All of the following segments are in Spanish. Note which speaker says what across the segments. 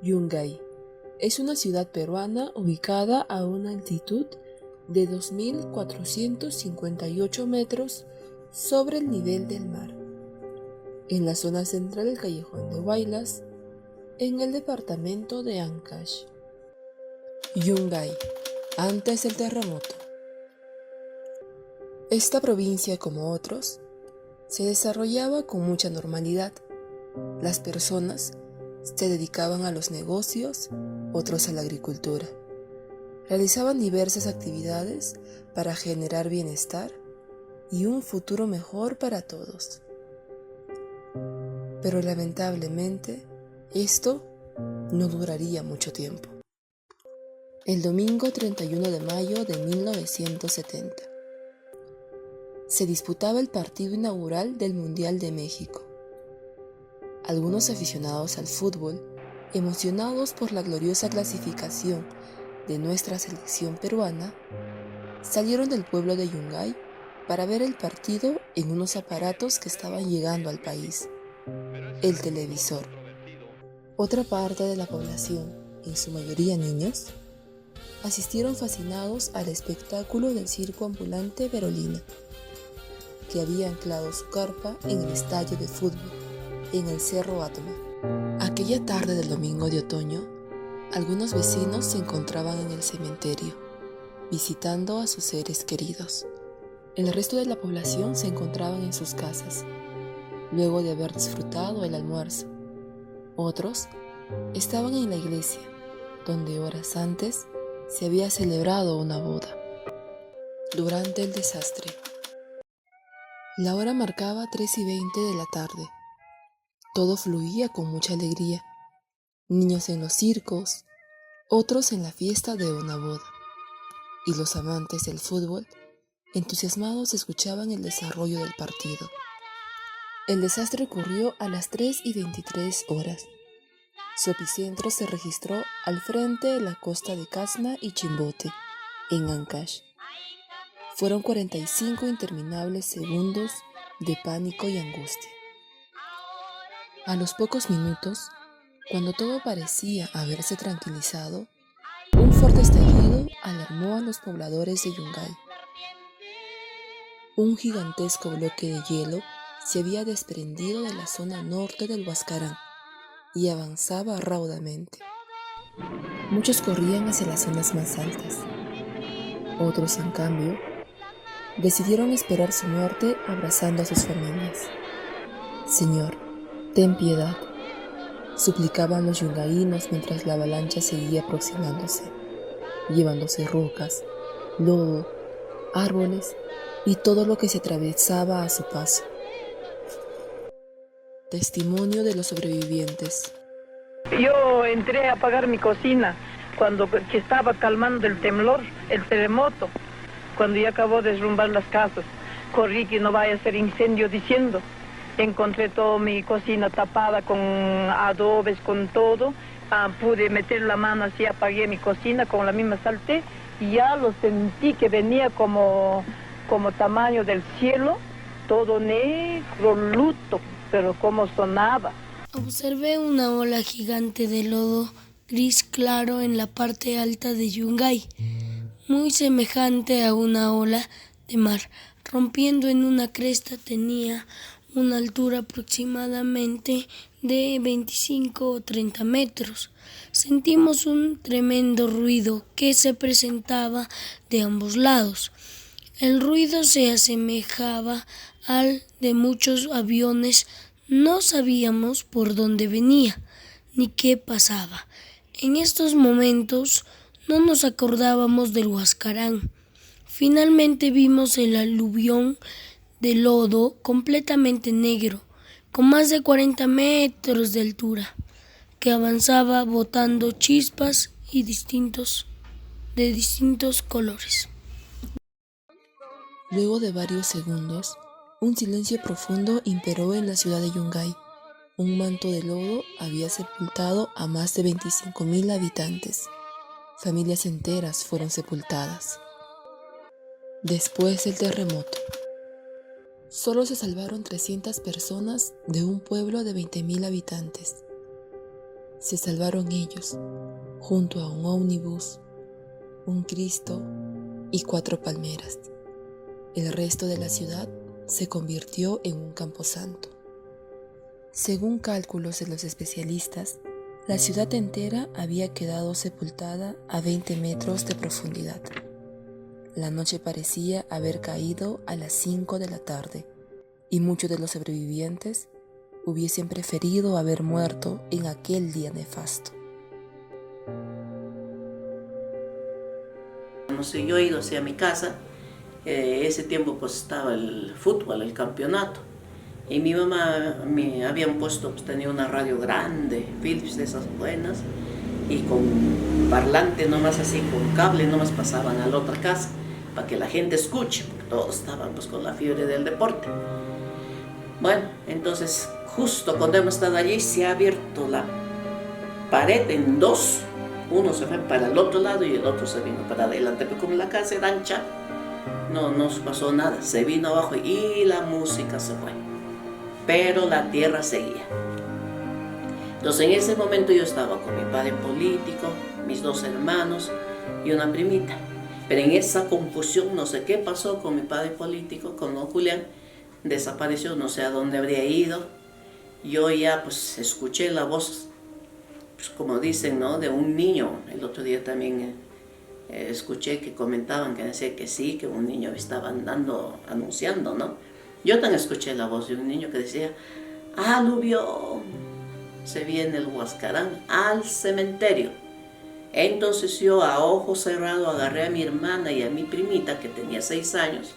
Speaker 1: Yungay es una ciudad peruana ubicada a una altitud de 2.458 metros sobre el nivel del mar, en la zona central del Callejón de Huaylas, en el departamento de Ancash. Yungay, antes del terremoto. Esta provincia, como otros, se desarrollaba con mucha normalidad. Las personas se dedicaban a los negocios, otros a la agricultura. Realizaban diversas actividades para generar bienestar y un futuro mejor para todos. Pero lamentablemente, esto no duraría mucho tiempo. El domingo 31 de mayo de 1970 se disputaba el partido inaugural del Mundial de México. Algunos aficionados al fútbol, emocionados por la gloriosa clasificación de nuestra selección peruana, salieron del pueblo de Yungay para ver el partido en unos aparatos que estaban llegando al país, el televisor. Otra parte de la población, en su mayoría niños, asistieron fascinados al espectáculo del circo ambulante Berolina, que había anclado su carpa en el estadio de fútbol, en el Cerro Atma. Aquella tarde del domingo de otoño, algunos vecinos se encontraban en el cementerio, visitando a sus seres queridos. El resto de la población se encontraban en sus casas, luego de haber disfrutado el almuerzo. Otros estaban en la iglesia, donde horas antes se había celebrado una boda. Durante el desastre, la hora marcaba 3:20 de la tarde. Todo fluía con mucha alegría. Niños en los circos, otros en la fiesta de una boda. Y los amantes del fútbol, entusiasmados, escuchaban el desarrollo del partido. El desastre ocurrió a las 3:23 horas. Su epicentro se registró al frente de la costa de Casma y Chimbote, en Ancash. Fueron 45 interminables segundos de pánico y angustia. A los pocos minutos, cuando todo parecía haberse tranquilizado, un fuerte estallido alarmó a los pobladores de Yungay. Un gigantesco bloque de hielo se había desprendido de la zona norte del Huascarán y avanzaba raudamente. Muchos corrían hacia las zonas más altas. Otros, en cambio, decidieron esperar su muerte abrazando a sus familias. «Señor, ten piedad», suplicaban los yungaínos mientras la avalancha seguía aproximándose, llevándose rocas, lodo, árboles y todo lo que se atravesaba a su paso. Testimonio de los sobrevivientes.
Speaker 2: Yo entré a apagar mi cocina cuando que estaba calmando el temblor, el terremoto, cuando ya acabó de derrumbar las casas. Corrí que no vaya a ser incendio diciendo. Encontré toda mi cocina tapada con adobes, con todo. Pude meter la mano así, apagué mi cocina, con la misma salté y ya lo sentí que venía como tamaño del cielo, todo negro, luto, pero como sonaba.
Speaker 3: Observé una ola gigante de lodo gris claro en la parte alta de Yungay, muy semejante a una ola de mar, rompiendo en una cresta. Tenía una altura aproximadamente de 25 o 30 metros. Sentimos un tremendo ruido que se presentaba de ambos lados. El ruido se asemejaba al de muchos aviones. No sabíamos por dónde venía ni qué pasaba. En estos momentos no nos acordábamos del Huascarán. Finalmente vimos el aluvión de lodo completamente negro, con más de 40 metros de altura, que avanzaba botando chispas de distintos colores.
Speaker 1: Luego de varios segundos, un silencio profundo imperó en la ciudad de Yungay. Un manto de lodo había sepultado a más de 25.000 habitantes. Familias enteras fueron sepultadas. Después del terremoto, solo se salvaron 300 personas de un pueblo de 20.000 habitantes. Se salvaron ellos, junto a un ómnibus, un Cristo y 4 palmeras. El resto de la ciudad se convirtió en un camposanto. Según cálculos de los especialistas, la ciudad entera había quedado sepultada a 20 metros de profundidad. La noche parecía haber caído a las 5 de la tarde y muchos de los sobrevivientes hubiesen preferido haber muerto en aquel día nefasto.
Speaker 4: Yo he ido hacia mi casa, ese tiempo pues estaba el fútbol, el campeonato, y mi mamá me habían puesto, pues tenía una radio grande, Philips de esas buenas, y con parlante nomás así, con cable nomás pasaban a la otra casa, para que la gente escuche, porque todos estaban pues con la fiebre del deporte. Bueno, entonces justo cuando hemos estado allí se ha abierto la pared en 2, uno se fue para el otro lado y el otro se vino para adelante, pero como la casa era ancha, no nos pasó nada, se vino abajo y la música se fue, pero la tierra seguía. Entonces en ese momento yo estaba con mi padre político, mis 2 hermanos y una primita, pero en esa confusión no sé qué pasó con mi padre político, con don Julián, desapareció, no sé a dónde habría ido. Yo ya pues escuché la voz, pues, como dicen, ¿no?, de un niño. El otro día también escuché que comentaban que decía que sí, que un niño estaba andando anunciando, ¿no? Yo también escuché la voz de un niño que decía: aluvión, se viene el Huascarán al cementerio. Entonces yo a ojo cerrado agarré a mi hermana y a mi primita, que tenía 6 años,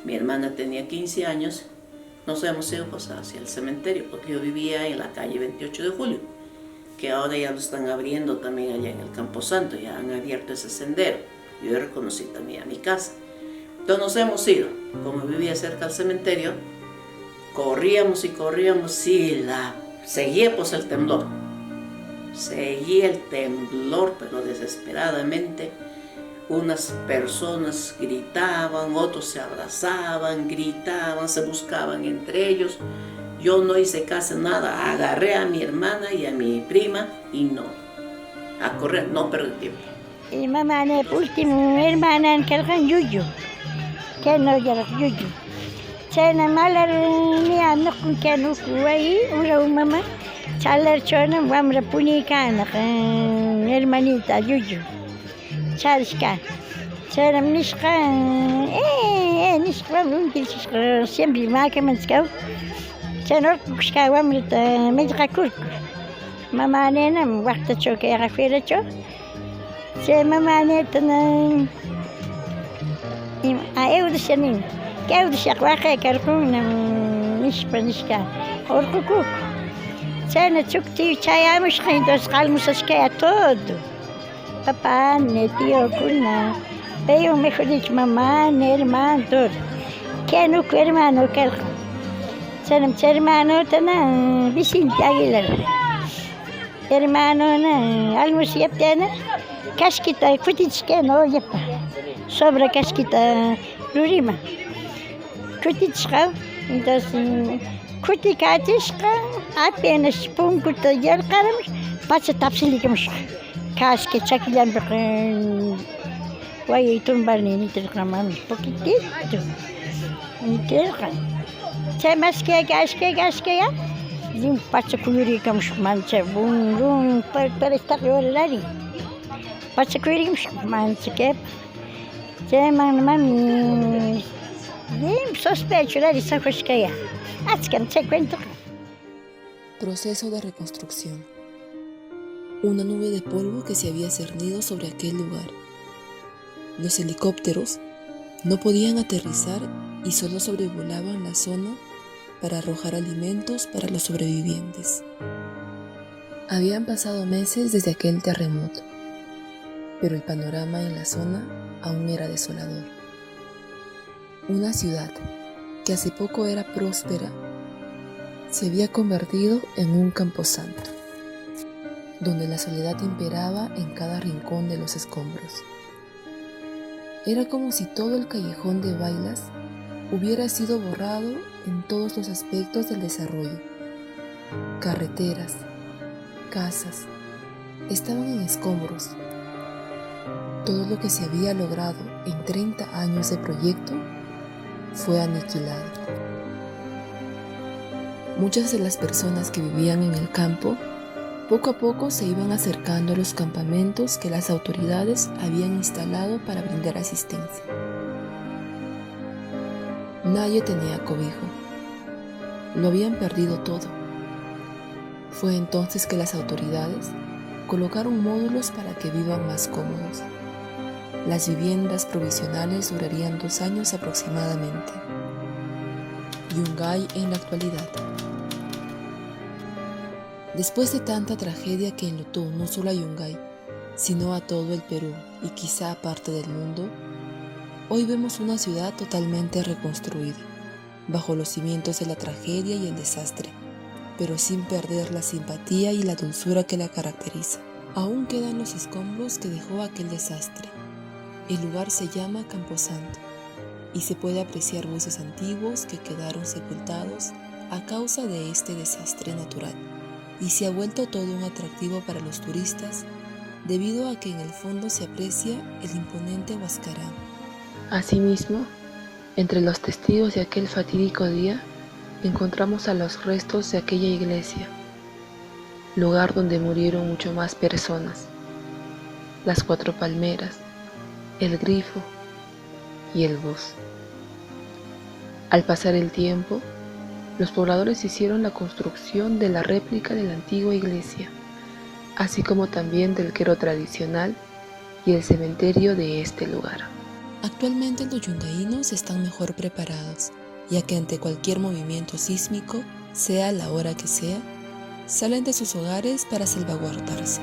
Speaker 4: mi hermana tenía 15 años, nos hemos ido pues hacia el cementerio, porque yo vivía en la calle 28 de Julio, que ahora ya lo están abriendo también allá en el Camposanto, ya han abierto ese sendero. Yo reconocí también a mi casa. Entonces nos hemos ido, como vivía cerca del cementerio, corríamos y corríamos y seguía pues el temblor. Seguía el temblor, pero desesperadamente. Unas personas gritaban, otros se abrazaban, gritaban, se buscaban entre ellos. Yo no hice casi nada, agarré a mi hermana y a mi prima y no, a correr, no perdí tiempo.
Speaker 5: Y mamá, último hermana en Calcan Yuyu, que no era Yuyu. Chena malar ni ando con que no fue una mamá, chalar chona, vamos a punicana, hermanita Yuyu. Chalska, chera nishka, nishka, nishka, siempre más que menskau. Chena kushka, vamos a medir kurk. Mamá nena, wakta choque era fuera cho. Se mamá neta na, eu de chanin, que eu de chakwaque karkuna, nishka, orkukuk. Chena chukti chayamos que dos calmos a todo. Papá, tío, cuna, pero mejor dicho, mamá, hermano, todo. Que no que hermano, que hermano, tana, Vicente Aguilar. Hermano, almuciapena, casquita, kutichke, no, yepa. Sobre casquita, lurima. Kutichka, entonces, kutikatichka, apenas punkuta yalkaramos, pasa tapsilikamos. Casque chaquilan porque guay tumbar ni tercamamos poquitito tercan che más que ya lim pacha kuirikamos mancha bun para estar orari pacha kuirikamos mancha que che mami lim sospecho la risa cosqueya atskan che cuento.
Speaker 1: Proceso de reconstrucción. Una nube de polvo que se había cernido sobre aquel lugar. Los helicópteros no podían aterrizar y solo sobrevolaban la zona para arrojar alimentos para los sobrevivientes. Habían pasado meses desde aquel terremoto, pero el panorama en la zona aún era desolador. Una ciudad que hace poco era próspera se había convertido en un camposanto, donde la soledad imperaba en cada rincón de los escombros. Era como si todo el callejón de Bailas hubiera sido borrado en todos los aspectos del desarrollo. Carreteras, casas, estaban en escombros. Todo lo que se había logrado en 30 años de proyecto fue aniquilado. Muchas de las personas que vivían en el campo poco a poco se iban acercando a los campamentos que las autoridades habían instalado para brindar asistencia. Nadie tenía cobijo. Lo habían perdido todo. Fue entonces que las autoridades colocaron módulos para que vivan más cómodos. Las viviendas provisionales durarían 2 años aproximadamente. Yungay en la actualidad. Después de tanta tragedia que enlutó no solo a Yungay, sino a todo el Perú y quizá a parte del mundo, hoy vemos una ciudad totalmente reconstruida, bajo los cimientos de la tragedia y el desastre, pero sin perder la simpatía y la dulzura que la caracteriza. Aún quedan los escombros que dejó aquel desastre. El lugar se llama Camposanto y se puede apreciar buses antiguos que quedaron sepultados a causa de este desastre natural, y se ha vuelto todo un atractivo para los turistas debido a que en el fondo se aprecia el imponente Huascarán. Asimismo, entre los testigos de aquel fatídico día encontramos a los restos de aquella iglesia, lugar donde murieron mucho más personas, las 4 palmeras, el grifo y el bus. Al pasar el tiempo, los pobladores hicieron la construcción de la réplica de la antigua iglesia, así como también del quero tradicional y el cementerio de este lugar. Actualmente los yungaínos están mejor preparados, ya que ante cualquier movimiento sísmico, sea la hora que sea, salen de sus hogares para salvaguardarse.